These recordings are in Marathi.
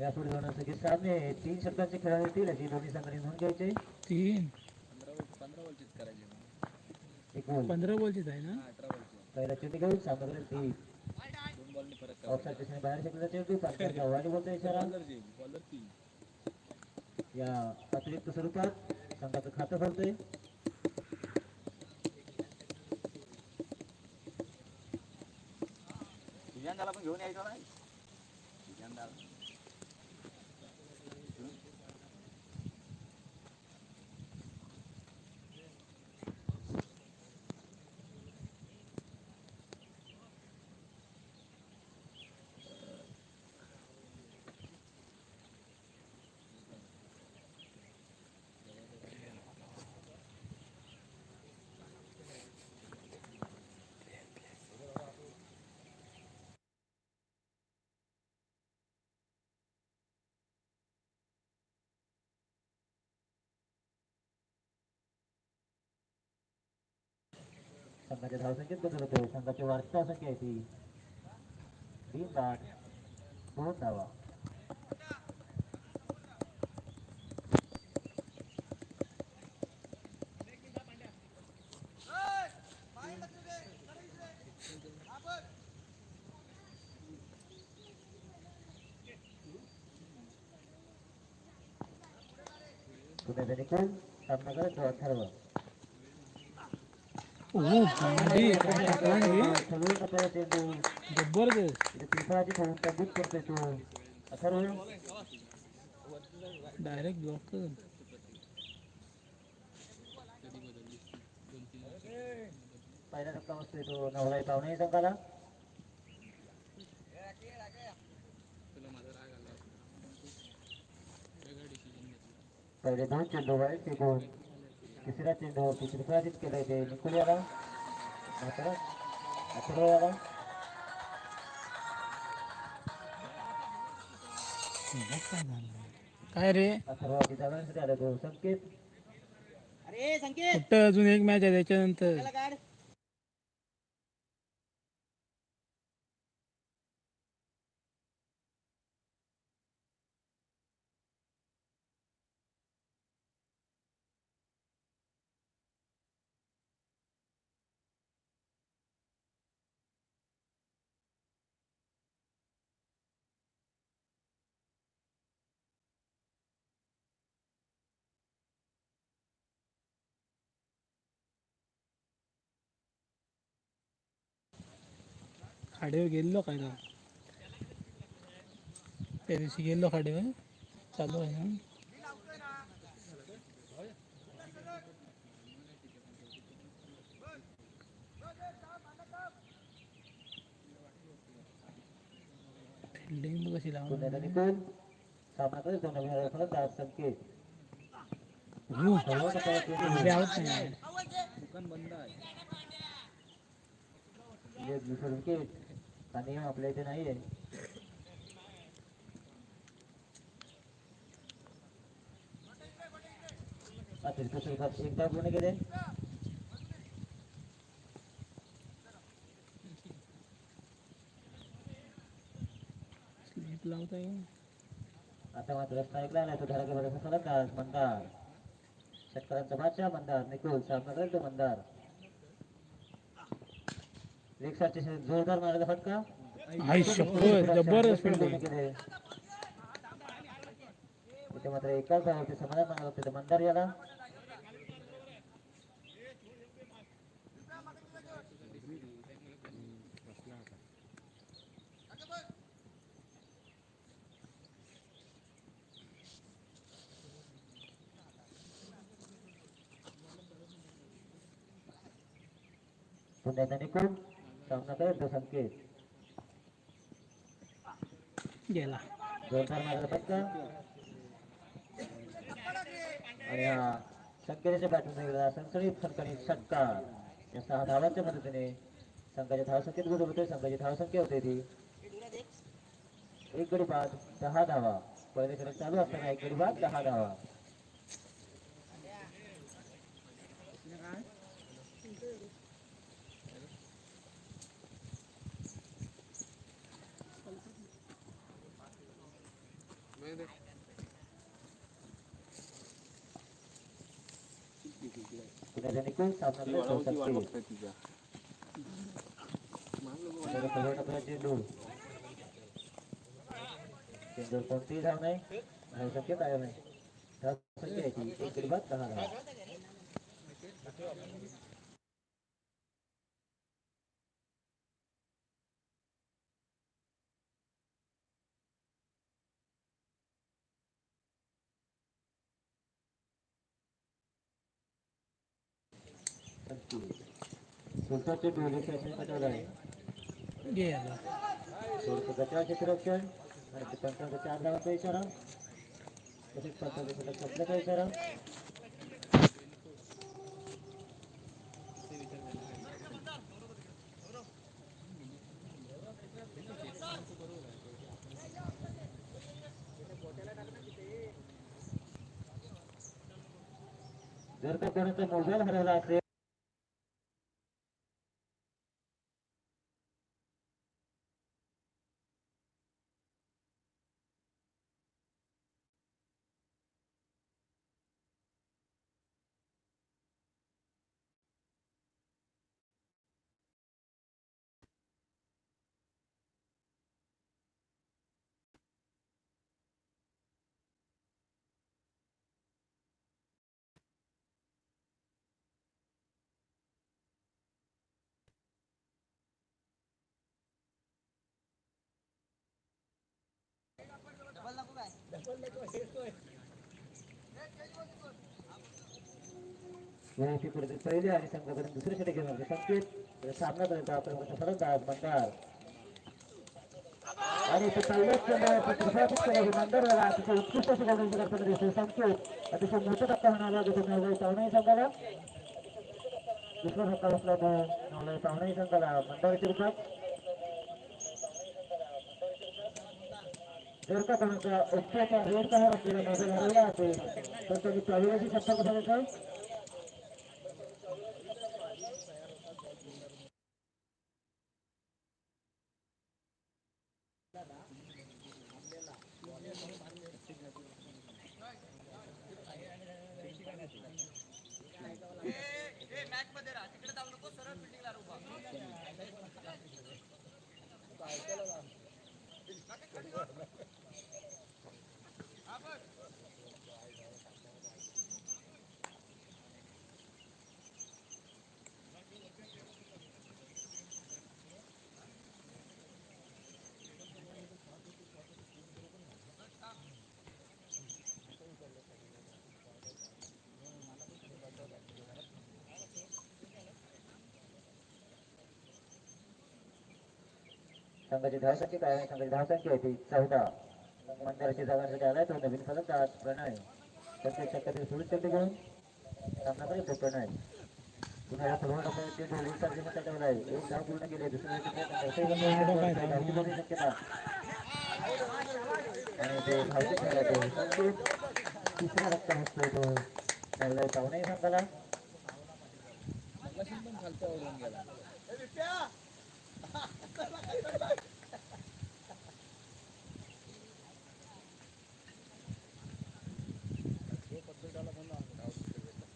यापुढे होण्यासाठी सामने 3 षटकांचे खेळाडू येतील अशी दोन्ही संघांनी नोंद घ्यायचे. 3 15 बॉलचीच करायची एक बॉल 15 बॉलचीच आहे ना. 18 बॉलची पहिला चेंडू घेऊन सामना करेल 3 2 बॉलनी फरक ऑफसाईड दिशेने बाहेर फेकलेला चेंडू पंचांच्या व्हॉलीबॉलचा इशारा. बॉलर 3 या अतिरिक्त स्वरूपात संघाचं खातं भरतोय. दिव्यांगाला पण घेऊन यायचं नाही दिव्यांगाला संघाच्या धावसंख्येत बदल होतोय. संघाची वार्षिक धावसंख्या आहे ती 3 बाद 2 धावा. पुण्याचा निकाल सामना करत ठरवा. भांडी ठरवून आपल्याला चेंडू जबरदस्त पिंपळाची ठेवून तब्येत करतोय तो अथर्व. Direct block. पहिला धक्का बसतोय तो नवराई पाहुणे संघाला. पहिले 2 चेंडू वाईट फेकून तिसरा चेंडू त्रिफळातीत केलंय ते निकुल याला अथर्व याला. काय रे अथर्वाची जागांसाठी आला तो संकेत. कुठं अजून एक मॅच आहे त्याच्यानंतर. खाडीवर गेलो काय त्या दिवशी गेलो खाडीवर चालू आहे ना. फिल्डिंग कशी पुण्याचा लावून निकाल सामना करत नवीन फलंदाज संकेत. आवत नाही. दुकान बंद आहे संकेत आणि आपल्या इथे नाही आहे. अतिरिक्त स्वरूपात एक डाव पूर्ण केले. स्लिप लावताय आता मात्र स्ट्राईकला आलाय तो धडाकेबाजाचा फलंदाज मंदार. शेतकऱ्यांचा बादशाह मंदार निकुल सामना करेल तो मंदार. रिक्षाचे जोरदार मारायचा फटका. जबरदस्त फिल्डिंग. इथे मात्र एकाच धावावरती समाधान मानावं लागतं मंदार याला. पुण्याचा निकुल सामना करेल तो संकेत. गेला जोरदार मारायचा फटका आणि हा संकेतच्या बॅटून निघाला सणसणीत खणखणीत षटकार. या 6 धावांच्या मदतीने संघाच्या धावसंख्येत बदल होतोय. संघाची धावसंख्या होते ती 1 गडी बाद 10 धावा. पहिले षटक चालू असताना 1 गडी बाद 10 धावा. पुण्याचा निकोल सामना संकेत तिच्या चेंडू चेंडूवर कोणतीही धाव नाही धावसंख्येत आलं नाही धावसंख्या याची एक गडी बाद 10 धावा सुलतान चेंडू विजय पटवला आहे गेला थोडंसं गचाळ क्षेत्ररक्षण आणि ते पंचांचा 4 धावांचा इशारा तसेच पंचांचा षटक संपल्याचा इशारा जर का कोणाचा मोबाईल हरवला असेल याची परिस्थिती पहिली आणि संघाकडून दुसरे षटक घेणार संकेत सामना पर्यंत आक्रमणाचा फलंदाज मंदार आणि ते पहिल्याच मंदारला अतिशय उत्कृष्ट अशी गोलंदाजी करताना दिसते संकेत अतिशय मोठा धक्का होणार नवलाई पाहुणे संघाला दुसरा धक्का बसला नवलाई पाहुणे संघाला मंदारच्या रूपात जर का कोणाचा एकट्याचा रेड कार्ड असलेला मोबाईल हरवला असेल तर त्यांनी त्यावेळेची संपर्क साधायचा संघाची धावसंख्या काय आहे संघाची धावसंख्या आहे ती 14 मंदिराची जागांसाठी आलाय तो नवीन फलंदाज प्रणय त्याचे शक्यते सुरू चेंडू घेऊन सामना करेल प्रणय पुन्हा फलवून टाकण्याची ढोली सारखी मत ठेवला आहे एक धाव पूर्ण केली दुसऱ्या शक्यता आणि ते धावचे खेळला तो संकेत तिसरा रक्ता असतोय तो त्याला पाहुणे संघाला पण खालचा ओढून गेला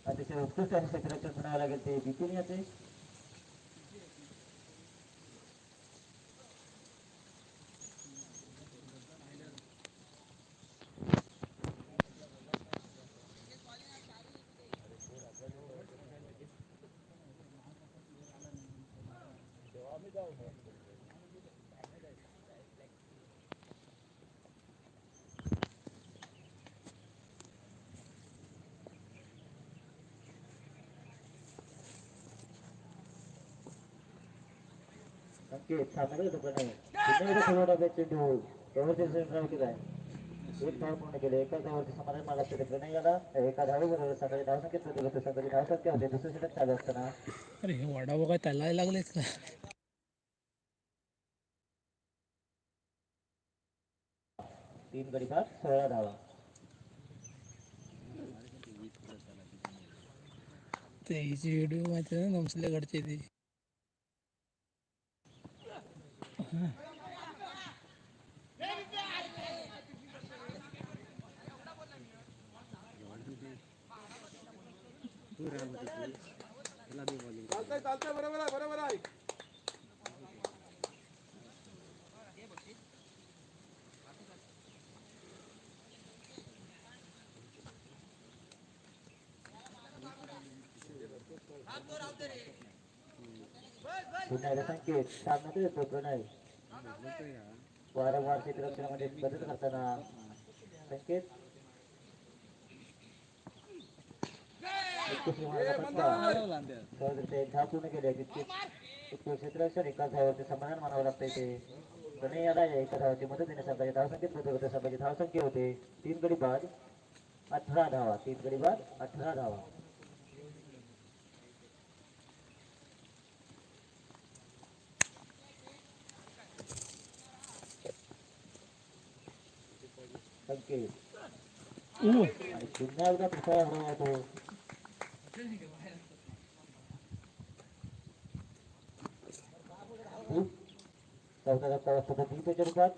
अतिशय उत्कृष्ट आणि क्षेत्ररक्षण म्हणावं लागेल ते बिपिन याचे संकेत सामना तो प्रणय पुन्हा एकदा फलवून टाकायचे चेंडू त्यावरती ड्राईव्ह केलाय एक धाव पूर्ण केले एका धावावरती समाधान मला ते प्रणय गेला एका धावेबरोबर सकाळी धावसंख्येत बदल होते सकाळी धावसंख्या होते दुसरे षटक चालू असताना अरे हे वडा बघा त्याला लागलेच का 3 गडी बाद 16 धावा ते हिची व्हिडिओ माहिती आहे ना नमसल्याकडचे ते चालतंय चालतंय बरोबर आहे बरोबर आहे. पुन्हा एकदा संकेत सामना येतो प्रणय वारंवार क्षेत्ररक्षणामध्ये बदल करताना संकेत धाव पूर्ण केले क्षेत्ररक्षण एका धावाचे समाधान मानावं लागतं इथे प्रणय याला एका धावाची मदत देण्यासाठी धावसंख्येत बदल होते संघाची धावसंख्या होते 3 गडी बाद 18 धावा 3 गडी बाद 18 धावा संकेत आणि पुन्हा एकदा पिसाळा हरवला तो चौथा धक्का वाजता तो 3 त्याच्या रूपात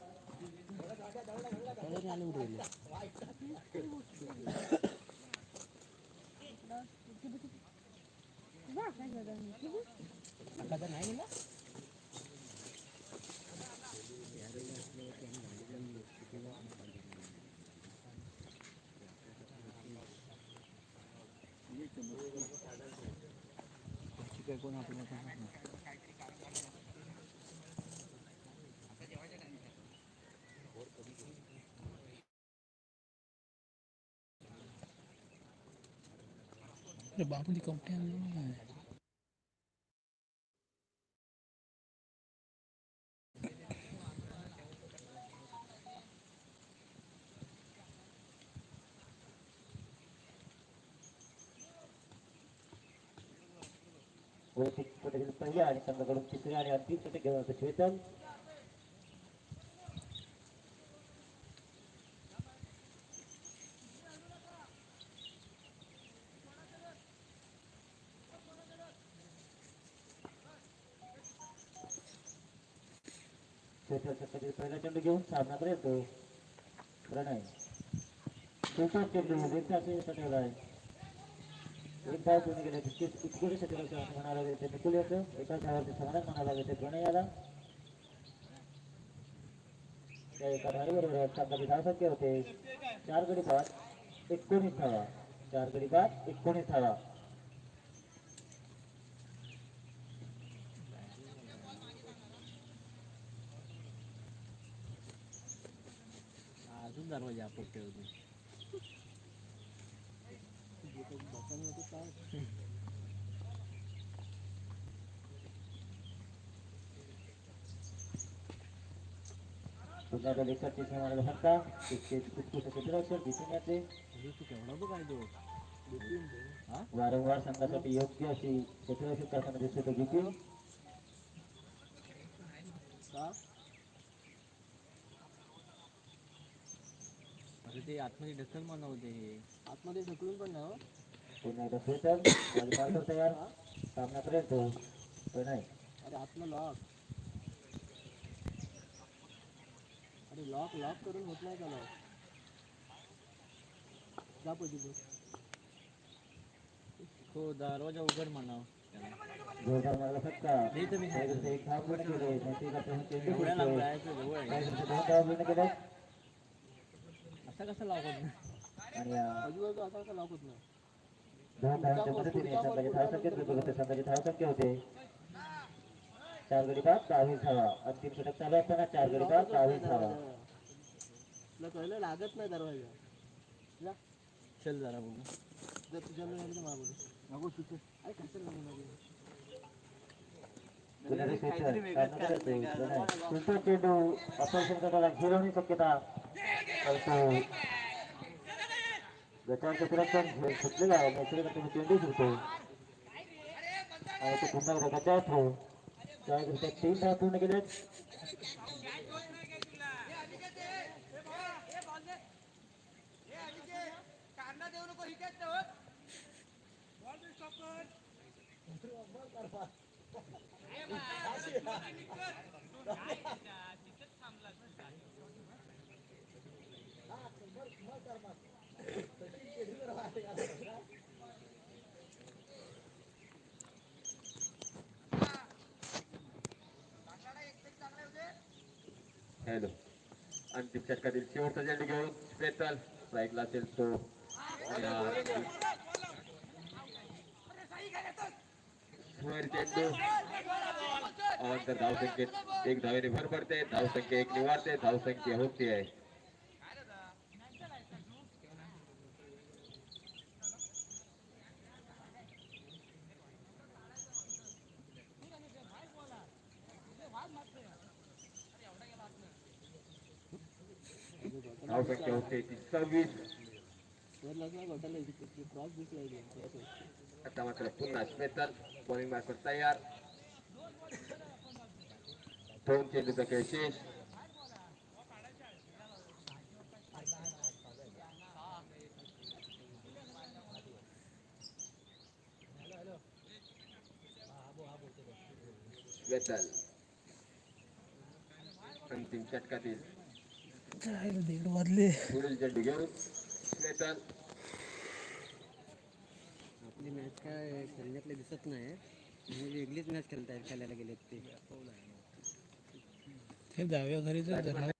अरे बाबूली कवटे आणलं. पहिल्या आणि संघाकडून तिसरे आणि अंतिम षटक घेऊन होतं चेतन षटकातील पहिला चेंडू घेऊन सामनाकडे येतो प्रणय सुपर चेंडू ठेवला आहे एक धाव पूर्ण केले इतके क्षेत्ररक्षण म्हणावं लागेल ते निकुल येतं एका धावाचे समाधान म्हणावं लागेल ते प्रणय याला त्या एका धावेबरोबर संघाची धावसंख्या होते 4 गडी बाद 19 धावा 4 गडी बाद 19 धावा अजून दरवाजा आपटते होते पुन्हा एकदा लेखकाची समानाला फटका उत्कृष्ट क्षेत्ररक्षण दिसून येते केवढा बघ आहे तो वारंवार संघासाठी योग्य अशी क्षेत्ररक्षण करताना दिसतो तो बिपिन अरे ते आतमध्ये ढकल म्हणा होते आतमध्ये ढकलून पण ना पुन्हा एकदा स्वेटर मार्कर तयार सामनाकडे येतो प्रणय अरे आतला लॉक अरे लॉक लॉक करून होत नाही का लॉक जा पडली तो दरवाजा उघड म्हणाव जोरदार मारला फटका एक धाव पूर्ण केले दोन धाव पूर्ण केले असा कसा लॉक होत नाही आणि असा कसा लॉक होत नाही दोन धावांच्या मदतीने संघाची धावसंख्येत बदल होते संघाची धावसंख्या होते 4 गडी बाद 22 धावा अंतिम षटक चालू असताना 4 गडी बाद 22 धावा तुला कळलं लागत नाही दरवाजा चल जरा बोलू जर तुझ्या तर मला बोलू नको तिथे काय कसं सुपर चेंडू अपयश गटाला घेरवण्याची शक्यता करतो गटांचं सुरक्षण सुटलेलं आहे नैसर्गिक चेंडू सुटतो आणि ते पुन्हा एकदा गटात थ्रो त्या 3 धाव पूर्ण केलेत हॅलो अंतिम षटकातील शेवटचा चेंडू घेऊन स्पेशल स्ट्राईकला असेल तो चेंडू अवांतर धावसंख्येत एक धावेने भर पडते, धावसंख्या एक निवारते, धावसंख्या होती आहे. धावसंख्या होते 26. वर लागला घोटाला क्रॉस दिसला आता मात्र पुन्हा स्पेशल बॉलिंग मार्कर तयार. 2 चेंडूचा खेळ शेष. स्पेशल अंतिम षटकातील काय रे, 1:30 वाजले. पुढील चेंडू घेऊन स्पेशल आपली मॅच काय खेळण्यातले दिसत नाही म्हणजे वेगळीच मॅच खेळायला गेलेत ते. ते दहाव्या घरी जर धरणार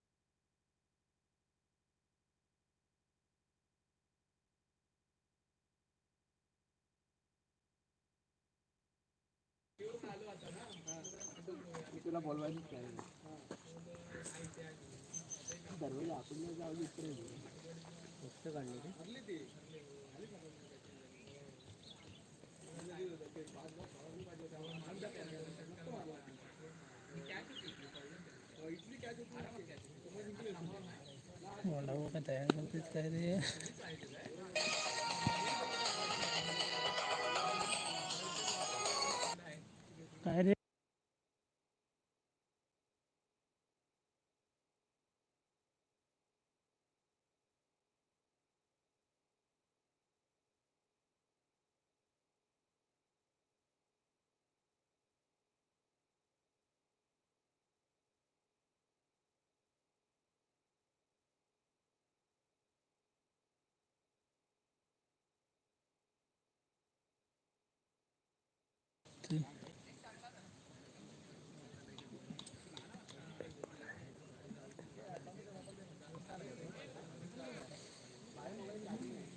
तुला बोलवायचं काय दरवाजा आपण जाऊ इकडे मस्त काढली ते. वडापाव काय तयार करतेच काय रे. काय रे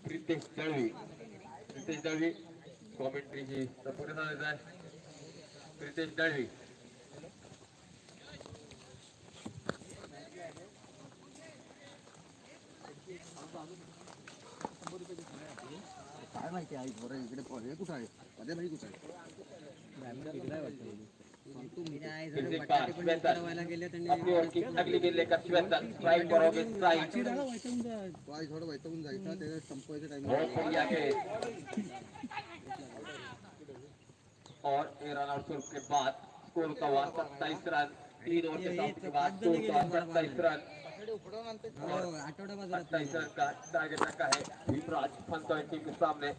प्रितेश दळवी कॉमेंट्रीची सपोर्ट झालेला आहे. प्रितेश दळवी काय माहिती आहे बरं इकडे हे कुठं आहे मध्ये नाही कुठं आहे अपनी ओर की अगली गेंद लेकर स्पेशल स्ट्राइक करोगे स्ट्राइक पाय थोडं वैतागून जायचा त्याला संपवायचं टाइम बहुत बढ़िया खेल और 1 रन आउट के बाद स्कोर का हुआ 27 रन 3 ओवर के साथ के बाद स्कोर का 27 रन और 28 रन का टारगेट रखा है युवराज फन के सामने.